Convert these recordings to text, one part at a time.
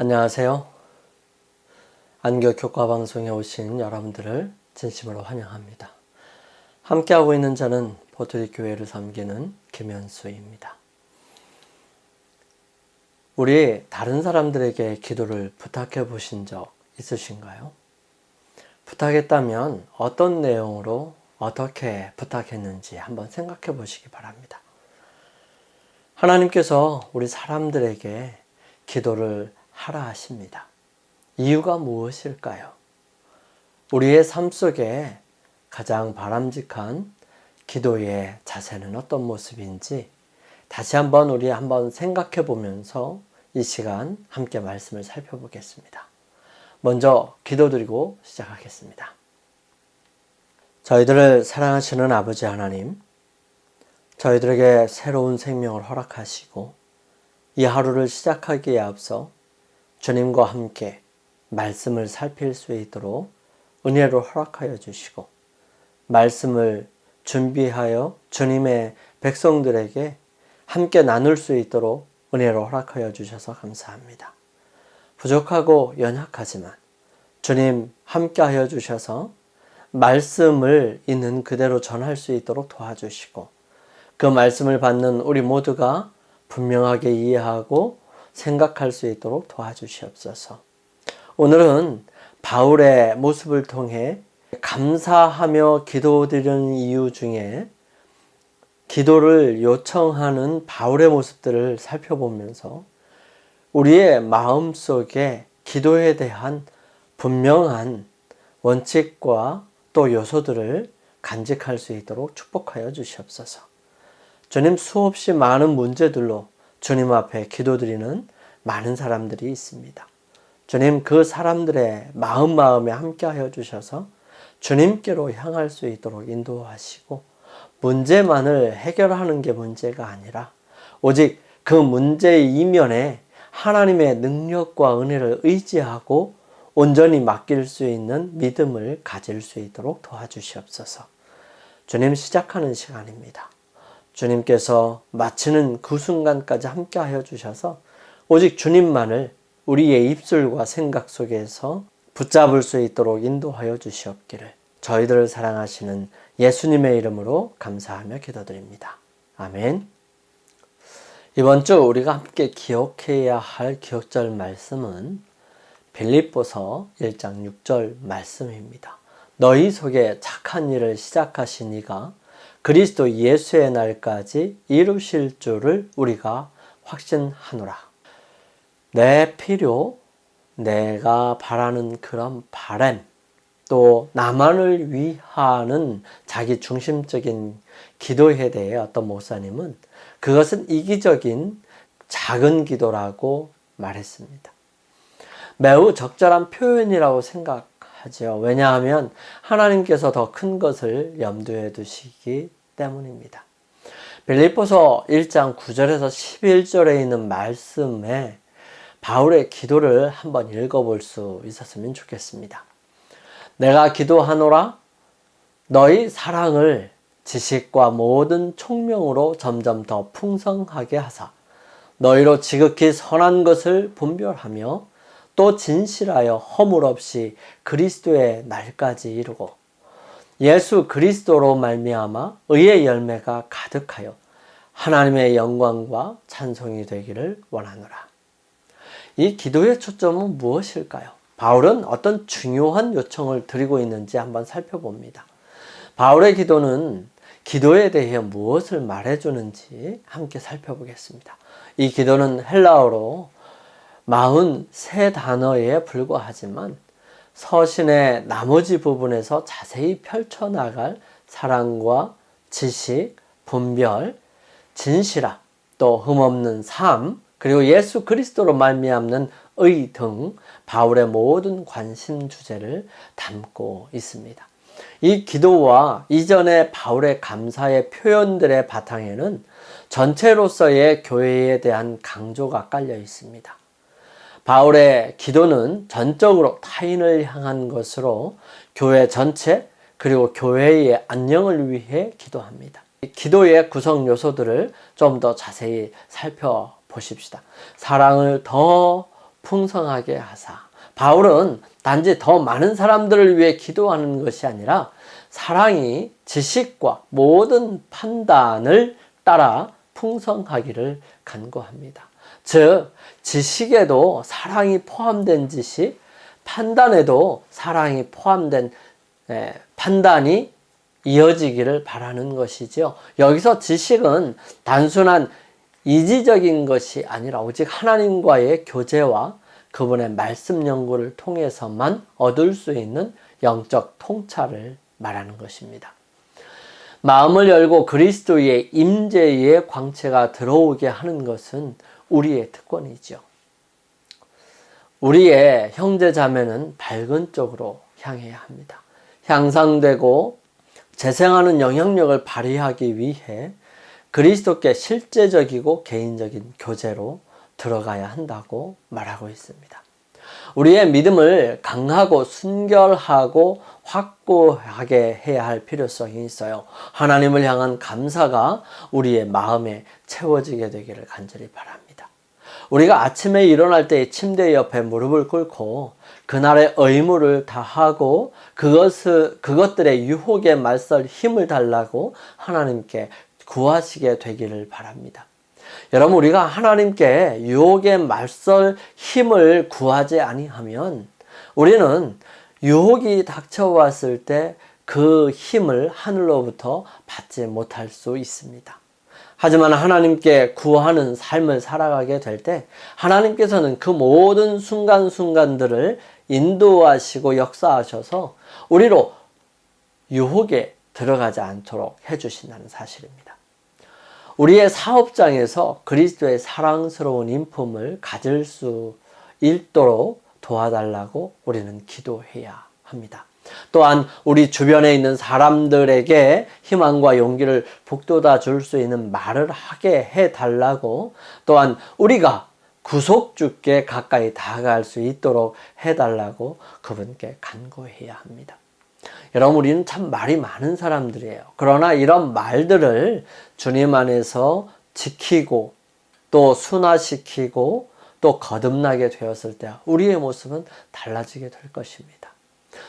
안녕하세요. 안교교과방송에 오신 여러분들을 진심으로 환영합니다. 함께하고 있는 저는 보톨릭 교회를 섬기는 김현수입니다. 우리 다른 사람들에게 기도를 부탁해 보신 적 있으신가요? 부탁했다면 어떤 내용으로 어떻게 부탁했는지 한번 생각해 보시기 바랍니다. 하나님께서 우리 사람들에게 기도를 하라 하십니다. 이유가 무엇일까요? 우리의 삶 속에 가장 바람직한 기도의 자세는 어떤 모습인지 다시 한번 우리 생각해 보면서 이 시간 함께 말씀을 살펴보겠습니다. 먼저 기도드리고 시작하겠습니다. 저희들을 사랑하시는 아버지 하나님, 저희들에게 새로운 생명을 허락하시고 이 하루를 시작하기에 앞서 주님과 함께 말씀을 살필 수 있도록 은혜를 허락하여 주시고 말씀을 준비하여 주님의 백성들에게 함께 나눌 수 있도록 은혜를 허락하여 주셔서 감사합니다. 부족하고 연약하지만 주님 함께하여 주셔서 말씀을 있는 그대로 전할 수 있도록 도와주시고 그 말씀을 받는 우리 모두가 분명하게 이해하고 생각할 수 있도록 도와주시옵소서. 오늘은 바울의 모습을 통해 감사하며 기도드리는 이유 중에 기도를 요청하는 바울의 모습들을 살펴보면서 우리의 마음속에 기도에 대한 분명한 원칙과 또 요소들을 간직할 수 있도록 축복하여 주시옵소서. 주님, 수없이 많은 문제들로 주님 앞에 기도드리는 많은 사람들이 있습니다. 주님, 그 사람들의 마음에 함께하여 주셔서 주님께로 향할 수 있도록 인도하시고 문제만을 해결하는 게 문제가 아니라 오직 그 문제의 이면에 하나님의 능력과 은혜를 의지하고 온전히 맡길 수 있는 믿음을 가질 수 있도록 도와주시옵소서. 주님, 시작하는 시간입니다. 주님께서 마치는 그 순간까지 함께하여 주셔서 오직 주님만을 우리의 입술과 생각 속에서 붙잡을 수 있도록 인도하여 주시옵기를 저희들을 사랑하시는 예수님의 이름으로 감사하며 기도드립니다. 아멘. 이번 주 우리가 함께 기억해야 할 기억절 말씀은 빌립보서 1장 6절 말씀입니다. 너희 속에 착한 일을 시작하신 이가 그리스도 예수의 날까지 이루실 줄을 우리가 확신하노라. 내 필요, 내가 바라는 그런 바람, 또 나만을 위하는 자기 중심적인 기도에 대해 어떤 목사님은 그것은 이기적인 작은 기도라고 말했습니다. 매우 적절한 표현이라고 생각하죠. 왜냐하면 하나님께서 더 큰 것을 염두에 두시기 때문입니다. 빌립보서 1장 9절에서 11절에 있는 말씀에 바울의 기도를 한번 읽어볼 수 있었으면 좋겠습니다. 내가 기도하노라 너희 사랑을 지식과 모든 총명으로 점점 더 풍성하게 하사 너희로 지극히 선한 것을 분별하며 또 진실하여 허물 없이 그리스도의 날까지 이루고 예수 그리스도로 말미암아 의의 열매가 가득하여 하나님의 영광과 찬송이 되기를 원하노라. 이 기도의 초점은 무엇일까요? 바울은 어떤 중요한 요청을 드리고 있는지 한번 살펴봅니다. 바울의 기도는 기도에 대해 무엇을 말해주는지 함께 살펴보겠습니다. 이 기도는 헬라어로 43단어에 불과하지만 서신의 나머지 부분에서 자세히 펼쳐나갈 사랑과 지식, 분별, 진실함, 또 흠없는 삶, 그리고 예수 그리스도로 말미암는 의 등 바울의 모든 관심 주제를 담고 있습니다. 이 기도와 이전의 바울의 감사의 표현들의 바탕에는 전체로서의 교회에 대한 강조가 깔려 있습니다. 바울의 기도는 전적으로 타인을 향한 것으로 교회 전체 그리고 교회의 안녕을 위해 기도합니다. 기도의 구성 요소들을 좀 더 자세히 살펴보십시다. 사랑을 더 풍성하게 하사. 바울은 단지 더 많은 사람들을 위해 기도하는 것이 아니라 사랑이 지식과 모든 판단을 따라 풍성하기를 간구합니다. 즉, 지식에도 사랑이 포함된 지식, 판단에도 사랑이 포함된 판단이 이어지기를 바라는 것이죠. 여기서 지식은 단순한 이지적인 것이 아니라 오직 하나님과의 교제와 그분의 말씀 연구를 통해서만 얻을 수 있는 영적 통찰을 말하는 것입니다. 마음을 열고 그리스도의 임재의 광채가 들어오게 하는 것은 우리의 특권이죠. 우리의 형제 자매는 밝은 쪽으로 향해야 합니다. 향상되고 재생하는 영향력을 발휘하기 위해 그리스도께 실제적이고 개인적인 교제로 들어가야 한다고 말하고 있습니다. 우리의 믿음을 강하고 순결하고 확고하게 해야 할 필요성이 있어요. 하나님을 향한 감사가 우리의 마음에 채워지게 되기를 간절히 바랍니다. 우리가 아침에 일어날 때 침대 옆에 무릎을 꿇고 그날의 의무를 다하고 그것들의 유혹에 맞설 힘을 달라고 하나님께 구하시게 되기를 바랍니다. 여러분, 우리가 하나님께 유혹에 맞설 힘을 구하지 아니하면 우리는 유혹이 닥쳐왔을 때 그 힘을 하늘로부터 받지 못할 수 있습니다. 하지만 하나님께 구하는 삶을 살아가게 될 때 하나님께서는 그 모든 순간순간들을 인도하시고 역사하셔서 우리로 유혹에 들어가지 않도록 해주신다는 사실입니다. 우리의 사업장에서 그리스도의 사랑스러운 인품을 가질 수 있도록 도와달라고 우리는 기도해야 합니다. 또한 우리 주변에 있는 사람들에게 희망과 용기를 북돋아 줄 수 있는 말을 하게 해달라고, 또한 우리가 구속주께 가까이 다가갈 수 있도록 해달라고 그분께 간구해야 합니다. 여러분, 우리는 참 말이 많은 사람들이에요. 그러나 이런 말들을 주님 안에서 지키고 또 순화시키고 또 거듭나게 되었을 때 우리의 모습은 달라지게 될 것입니다.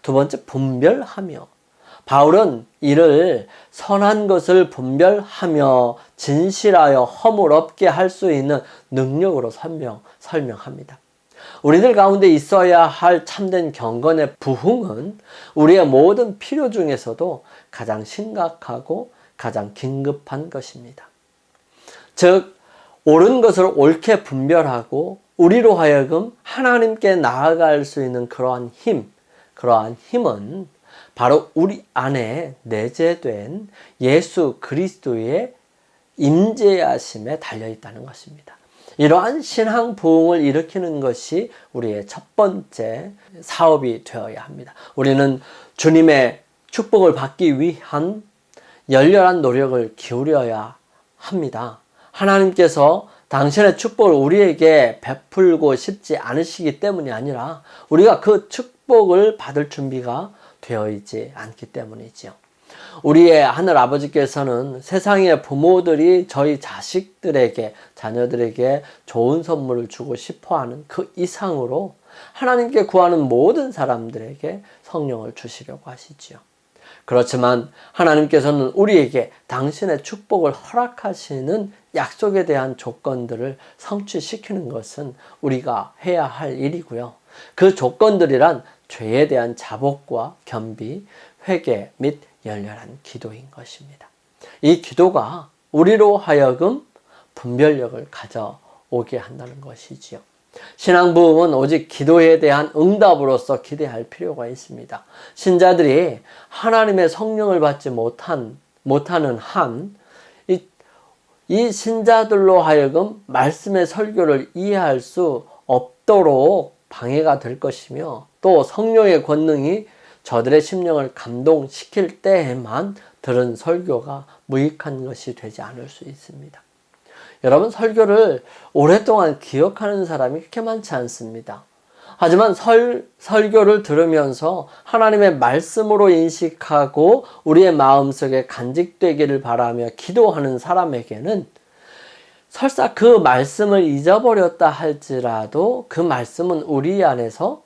두 번째, 분별하며. 바울은 이를 선한 것을 분별하며 진실하여 허물 없게 할 수 있는 능력으로 설명합니다. 우리들 가운데 있어야 할 참된 경건의 부흥은 우리의 모든 필요 중에서도 가장 심각하고 가장 긴급한 것입니다. 즉, 옳은 것을 옳게 분별하고 우리로 하여금 하나님께 나아갈 수 있는 그러한 힘은 바로 우리 안에 내재된 예수 그리스도의 임재하심에 달려있다는 것입니다. 이러한 신앙 부흥을 일으키는 것이 우리의 첫 번째 사업이 되어야 합니다. 우리는 주님의 축복을 받기 위한 열렬한 노력을 기울여야 합니다. 하나님께서 당신의 축복을 우리에게 베풀고 싶지 않으시기 때문이 아니라 우리가 그 축복을 받을 준비가 되어 있지 않기 때문이지요. 우리의 하늘 아버지께서는 세상의 부모들이 저희 자녀들에게 좋은 선물을 주고 싶어하는 그 이상으로 하나님께 구하는 모든 사람들에게 성령을 주시려고 하시지요. 그렇지만 하나님께서는 우리에게 당신의 축복을 허락하시는 약속에 대한 조건들을 성취시키는 것은 우리가 해야 할 일이고요. 그 조건들이란 죄에 대한 자복과 겸비, 회개 및 열렬한 기도인 것입니다. 이 기도가 우리로 하여금 분별력을 가져오게 한다는 것이지요. 신앙 부흥은 오직 기도에 대한 응답으로서 기대할 필요가 있습니다. 신자들이 하나님의 성령을 받지 못하는 한 이 신자들로 하여금 말씀의 설교를 이해할 수 없도록 방해가 될 것이며, 또 성령의 권능이 저들의 심령을 감동시킬 때에만 들은 설교가 무익한 것이 되지 않을 수 있습니다. 여러분, 설교를 오랫동안 기억하는 사람이 그렇게 많지 않습니다. 하지만 설교를 들으면서 하나님의 말씀으로 인식하고 우리의 마음속에 간직되기를 바라며 기도하는 사람에게는 설사 그 말씀을 잊어버렸다 할지라도 그 말씀은 우리 안에서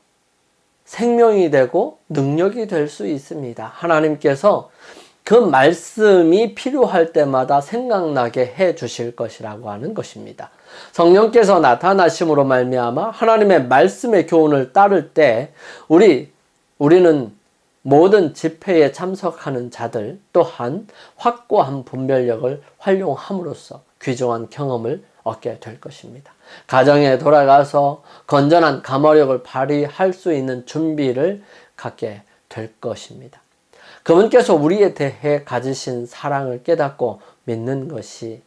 생명이 되고 능력이 될 수 있습니다. 하나님께서 그 말씀이 필요할 때마다 생각나게 해 주실 것이라고 하는 것입니다. 성령께서 나타나심으로 말미암아 하나님의 말씀의 교훈을 따를 때 우리는 모든 집회에 참석하는 자들 또한 확고한 분별력을 활용함으로써 귀중한 경험을 얻게 될 것입니다. 가정에 돌아가서 건전한 감화력을 발휘할 수 있는 준비를 갖게 될 것입니다. 그분께서 우리에 대해 가지신 사랑을 깨닫고 믿는 것이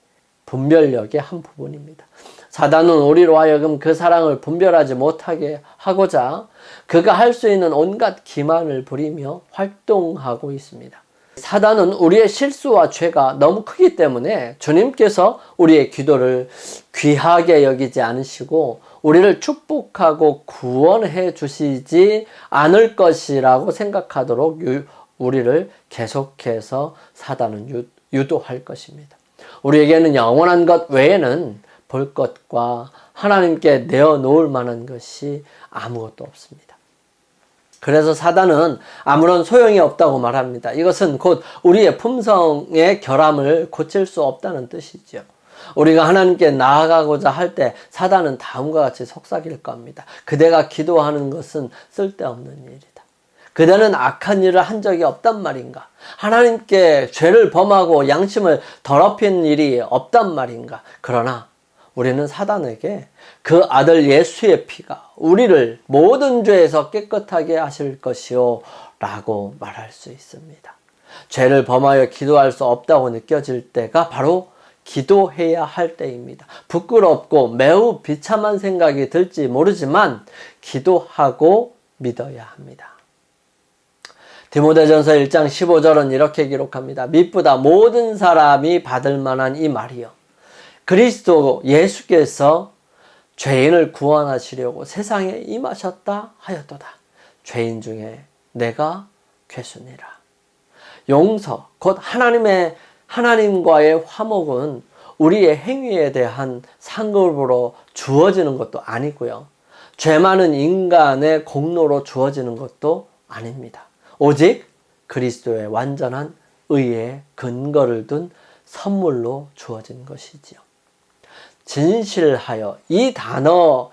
분별력의 한 부분입니다. 사단은 우리로 하여금 그 사랑을 분별하지 못하게 하고자 그가 할 수 있는 온갖 기만을 부리며 활동하고 있습니다. 사단은 우리의 실수와 죄가 너무 크기 때문에 주님께서 우리의 기도를 귀하게 여기지 않으시고 우리를 축복하고 구원해 주시지 않을 것이라고 생각하도록 우리를 계속해서 사단은 유도할 것입니다. 우리에게는 영원한 것 외에는 볼 것과 하나님께 내어놓을 만한 것이 아무것도 없습니다. 그래서 사단은 아무런 소용이 없다고 말합니다. 이것은 곧 우리의 품성의 결함을 고칠 수 없다는 뜻이죠. 우리가 하나님께 나아가고자 할 때 사단은 다음과 같이 속삭일 겁니다. 그대가 기도하는 것은 쓸데없는 일이다. 그대는 악한 일을 한 적이 없단 말인가? 하나님께 죄를 범하고 양심을 더럽힌 일이 없단 말인가? 그러나 우리는 사단에게 그 아들 예수의 피가 우리를 모든 죄에서 깨끗하게 하실 것이요 라고 말할 수 있습니다. 죄를 범하여 기도할 수 없다고 느껴질 때가 바로 기도해야 할 때입니다. 부끄럽고 매우 비참한 생각이 들지 모르지만 기도하고 믿어야 합니다. 디모데전서 1장 15절은 이렇게 기록합니다. 믿보다 모든 사람이 받을 만한 이 말이요. 그리스도 예수께서 죄인을 구원하시려고 세상에 임하셨다 하였도다. 죄인 중에 내가 괴순이라. 용서, 곧 하나님과의 화목은 우리의 행위에 대한 상급으로 주어지는 것도 아니고요. 죄 많은 인간의 공로로 주어지는 것도 아닙니다. 오직 그리스도의 완전한 의의 근거를 둔 선물로 주어진 것이지요. 진실하여 이 단어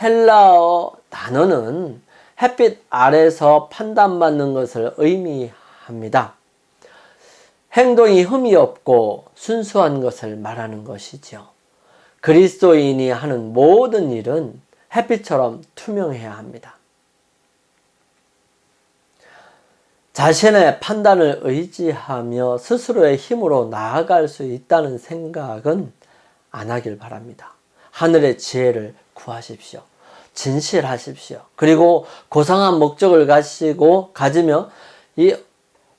헬라어 단어는 햇빛 아래서 판단받는 것을 의미합니다. 행동이 흠이 없고 순수한 것을 말하는 것이죠. 그리스도인이 하는 모든 일은 햇빛처럼 투명해야 합니다. 자신의 판단을 의지하며 스스로의 힘으로 나아갈 수 있다는 생각은 안 하길 바랍니다. 하늘의 지혜를 구하십시오. 진실하십시오. 그리고 고상한 목적을 가지며 이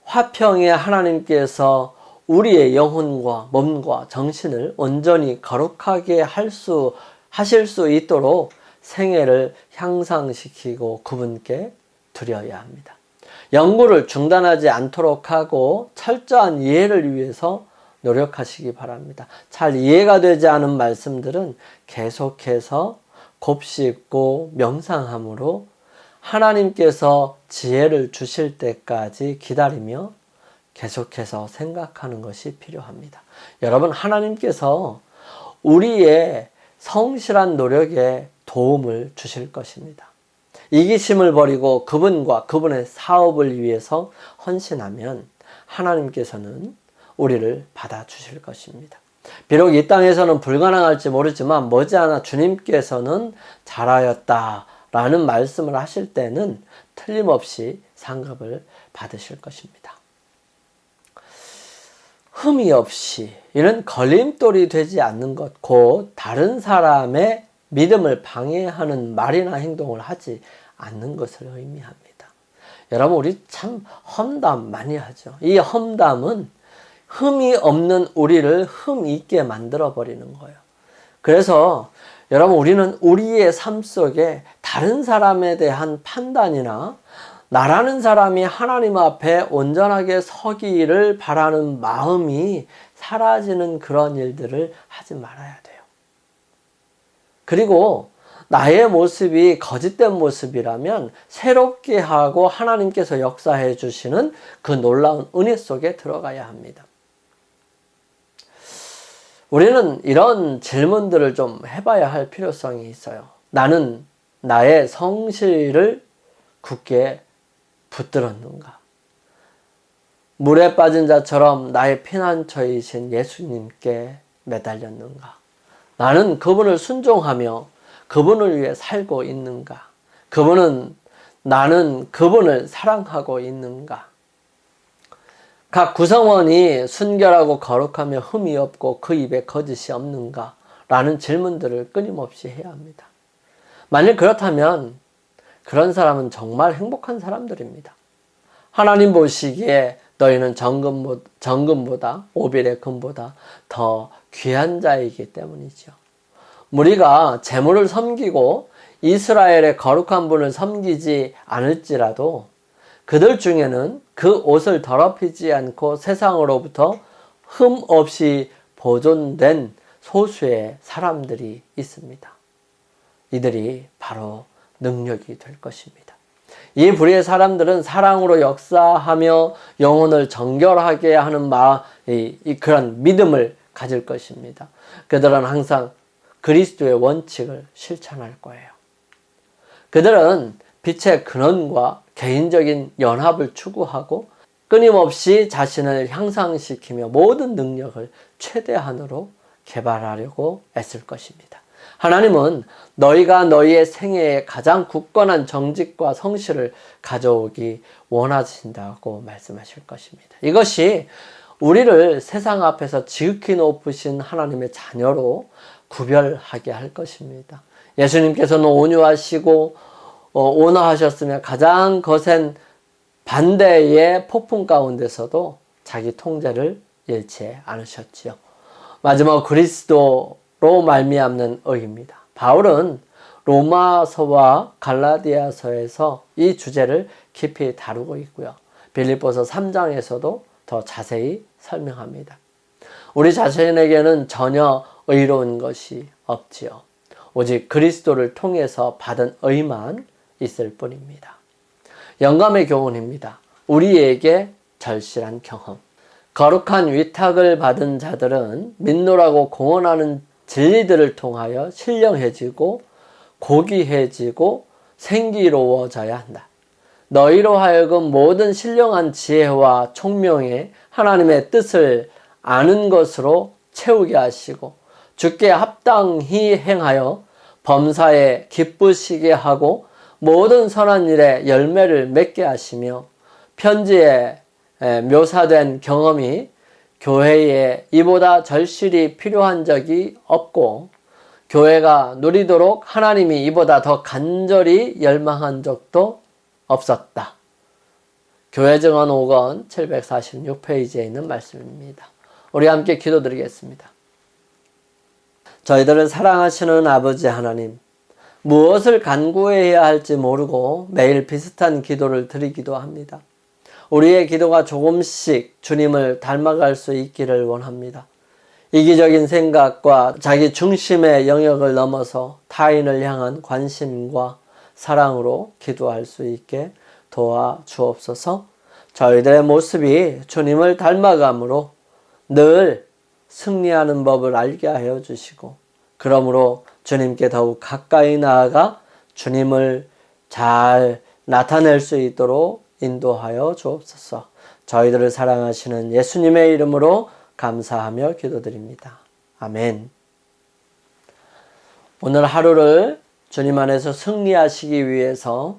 화평의 하나님께서 우리의 영혼과 몸과 정신을 온전히 거룩하게 하실 수 있도록 생애를 향상시키고 그분께 드려야 합니다. 연구를 중단하지 않도록 하고 철저한 이해를 위해서 노력하시기 바랍니다. 잘 이해가 되지 않은 말씀들은 계속해서 곱씹고 명상함으로 하나님께서 지혜를 주실 때까지 기다리며 계속해서 생각하는 것이 필요합니다. 여러분, 하나님께서 우리의 성실한 노력에 도움을 주실 것입니다. 이기심을 버리고 그분과 그분의 사업을 위해서 헌신하면 하나님께서는 우리를 받아주실 것입니다. 비록 이 땅에서는 불가능할지 모르지만 머지않아 주님께서는 잘하였다라는 말씀을 하실 때는 틀림없이 상급을 받으실 것입니다. 흠이 없이 이는 걸림돌이 되지 않는 것, 곧 다른 사람의 믿음을 방해하는 말이나 행동을 하지 않는 것을 의미합니다. 여러분, 우리 참 험담 많이 하죠. 이 험담은 흠이 없는 우리를 흠 있게 만들어 버리는 거예요. 그래서 여러분, 우리는 우리의 삶 속에 다른 사람에 대한 판단이나 나라는 사람이 하나님 앞에 온전하게 서기를 바라는 마음이 사라지는 그런 일들을 하지 말아야 돼요. 그리고 나의 모습이 거짓된 모습이라면 새롭게 하고 하나님께서 역사해 주시는 그 놀라운 은혜 속에 들어가야 합니다. 우리는 이런 질문들을 좀 해봐야 할 필요성이 있어요. 나는 나의 성실을 굳게 붙들었는가? 물에 빠진 자처럼 나의 피난처이신 예수님께 매달렸는가? 나는 그분을 순종하며 그분을 위해 살고 있는가? 나는 그분을 사랑하고 있는가? 각 구성원이 순결하고 거룩하며 흠이 없고 그 입에 거짓이 없는가? 라는 질문들을 끊임없이 해야 합니다. 만일 그렇다면 그런 사람은 정말 행복한 사람들입니다. 하나님 보시기에 너희는 정금보다 오빌의 금보다 더 귀한 자이기 때문이죠. 우리가 재물을 섬기고 이스라엘의 거룩한 분을 섬기지 않을지라도 그들 중에는 그 옷을 더럽히지 않고 세상으로부터 흠 없이 보존된 소수의 사람들이 있습니다. 이들이 바로 능력이 될 것입니다. 이 불의의 사람들은 사랑으로 역사하며 영혼을 정결하게 하는 그런 믿음을 가질 것입니다. 그들은 항상 그리스도의 원칙을 실천할 거예요. 그들은 빛의 근원과 개인적인 연합을 추구하고 끊임없이 자신을 향상시키며 모든 능력을 최대한으로 개발하려고 애쓸 것입니다. 하나님은 너희가 너희의 생애에 가장 굳건한 정직과 성실을 가져오기 원하신다고 말씀하실 것입니다. 이것이 우리를 세상 앞에서 지극히 높으신 하나님의 자녀로 구별하게 할 것입니다. 예수님께서는 온유하시고 온화하셨으며 가장 거센 반대의 폭풍 가운데서도 자기 통제를 잃지 않으셨지요. 마지막 그리스도로 말미암는 의입니다. 바울은 로마서와 갈라디아서에서 이 주제를 깊이 다루고 있고요. 빌립보서 3장에서도 더 자세히 설명합니다. 우리 자신에게는 전혀 의로운 것이 없지요. 오직 그리스도를 통해서 받은 의만 있을 뿐입니다. 영감의 교훈입니다. 우리에게 절실한 경험. 거룩한 위탁을 받은 자들은 민노라고 공언하는 진리들을 통하여 신령해지고 고귀해지고 생기로워져야 한다. 너희로 하여금 모든 신령한 지혜와 총명에 하나님의 뜻을 아는 것으로 채우게 하시고 주께 합당히 행하여 범사에 기쁘시게 하고 모든 선한 일에 열매를 맺게 하시며 편지에 묘사된 경험이 교회에 이보다 절실히 필요한 적이 없고 교회가 누리도록 하나님이 이보다 더 간절히 열망한 적도 없었다. 교회 증언 5권 746페이지에 있는 말씀입니다. 우리 함께 기도드리겠습니다. 저희들을 사랑하시는 아버지 하나님, 무엇을 간구해야 할지 모르고 매일 비슷한 기도를 드리기도 합니다. 우리의 기도가 조금씩 주님을 닮아갈 수 있기를 원합니다. 이기적인 생각과 자기 중심의 영역을 넘어서 타인을 향한 관심과 사랑으로 기도할 수 있게 도와주옵소서. 저희들의 모습이 주님을 닮아감으로 늘 승리하는 법을 알게 하여 주시고 그러므로 주님께 더욱 가까이 나아가 주님을 잘 나타낼 수 있도록 인도하여 주옵소서. 저희들을 사랑하시는 예수님의 이름으로 감사하며 기도드립니다. 아멘. 오늘 하루를 주님 안에서 승리하시기 위해서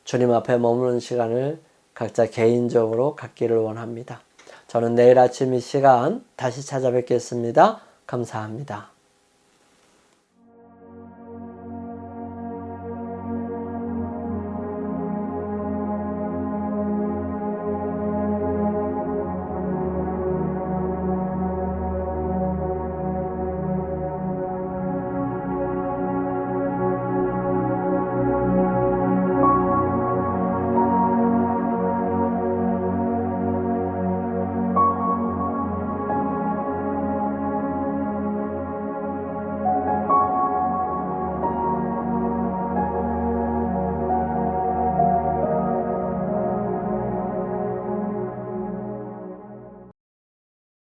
주님 앞에 머무는 시간을 각자 개인적으로 갖기를 원합니다. 저는 내일 아침 이 시간 다시 찾아뵙겠습니다. 감사합니다.